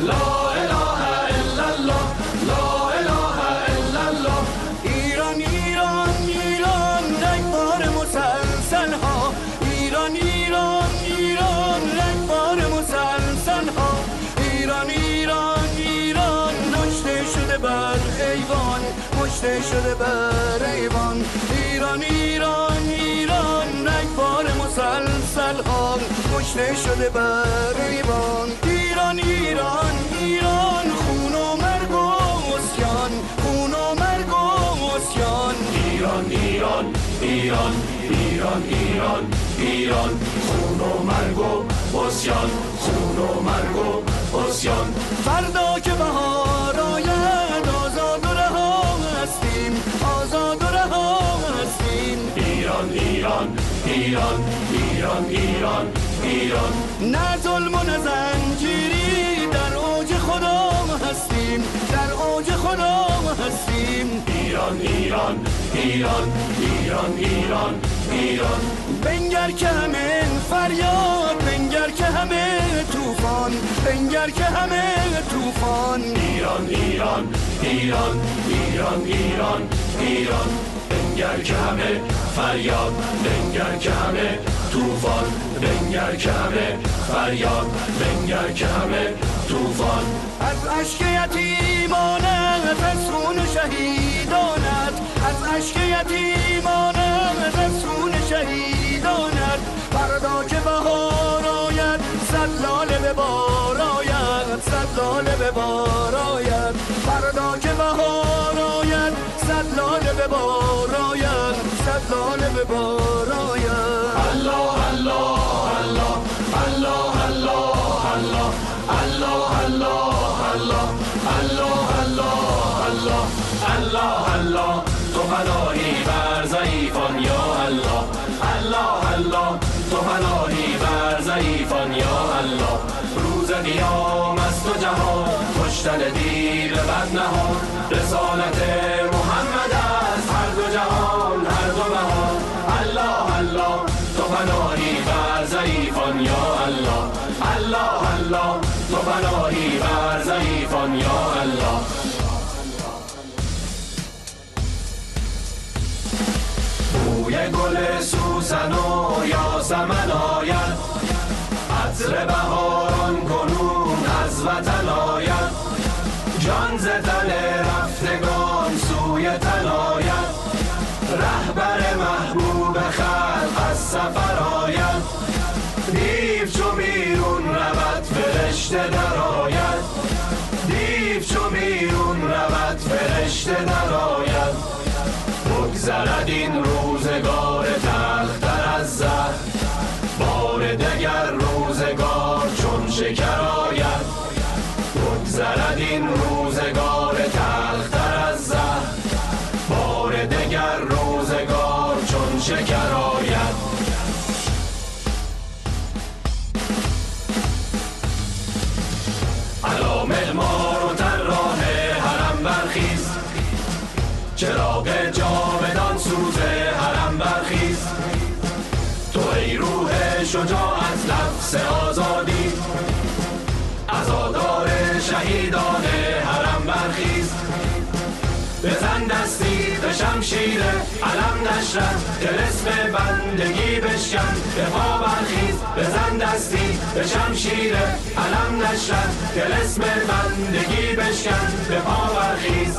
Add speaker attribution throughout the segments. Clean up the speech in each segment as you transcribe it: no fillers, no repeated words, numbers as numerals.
Speaker 1: لا اله الا الله، لا اله الا الله. ایران ایران ایران رگبار مسلسل ها، ایران ایران ایران رگبار مسلسل ها. ایران ایران ایران کشته شده بر ایوان، کشته شده بر ایوان. ایران ایران ایران رگبار مسلسل ها، کشته شده بر ایوان. ایران ایران ایران خون و مرگ و عصیان، خون و مرگ و عصیان. ایران ایران ایران ایران ایران ایران خون و مرگ و عصیان، خون و مرگ و عصیان. فردا که بهار آید آزاد و رها هستیم، آزاد و رها هستیم. ایران ایران ایران ایران ایران ایران. نه ظلم و نه زنجیری، در اوج خدا هستیم، در اوج خدا هستیم. ایران ایران ایران ایران ایران ایران. بنگر که همه فریاد، بنگر که همه طوفان، بنگر که همه طوفان. ایران ایران ایران ایران ایران ایران. بنگر که همه فریاد، بنگر که همه طوفان، بنگر که همه فریاد، بنگر که همه طوفان. از اشک یتیمانت، از خون شهیدانت، از اشک یتیمانت، از خون شهیدانت. فردا که بهار آید صد لاله به بار آید، صد لاله به بار آید. فردا که بهار آید صد لاله به بار آید، صد لاله به بار آید. الله الله الله الله الله الله الله الله الله الله الله الله الله. تو پناهی بر ضعیفان یا الله، الله الله. تو پناهی بر ضعیفان یا الله. روز قیام از تو جهان کشتن دیو بد نهان. رسالت محمد از هر دو جهان، هر دو بهان. الله الله. تو پناهی بر ضعیفان یا الله، الله الله. تو پناهی بر ضعیفان یا الله. بوی گل سوسن و یاسمن آید، عطر بهاران کنون از وطن آید. جان ز تن رفتگان سوی تن آید، رهبر محبوب خلق از سفر آید. دیو چو بیرون رود فرشته در آید، دیو چو بیرون رود فرشته در آید. بگذرد این روزگار تلختر از زهر، بار دگر روزگار چون شکر آید. بگذرد این روزگار تلختر از زهر، بار دگر روزگار چون شکر آید. علا معمار و طراح حرم برخیز، چراغ جاودان سوز حرم برخیز. تو ای روح شجاعت نفس آزادی، عزادار شهیدان حرم برخیز. بزن دستی به شمشیر علم نشرد، طلسم بندگی بشکن به پا برخیز. بزن دستی به شمشیر علم نشرد، طلسم بندگی بشکن به پا برخیز.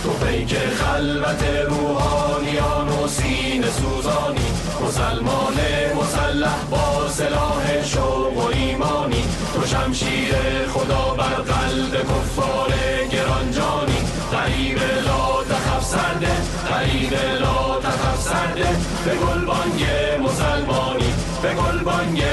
Speaker 1: تو پیک خلوت روحانیان و سینه سوزانی، مسلمان مسلح با سلاح شوق و ایمانی. تو شمشیر خدا بر قلب کفار گرانجانی. غریب لا تخف سرده، غریب لا تخف سرده. به گلبانگ مسلمانی، به گلبانگ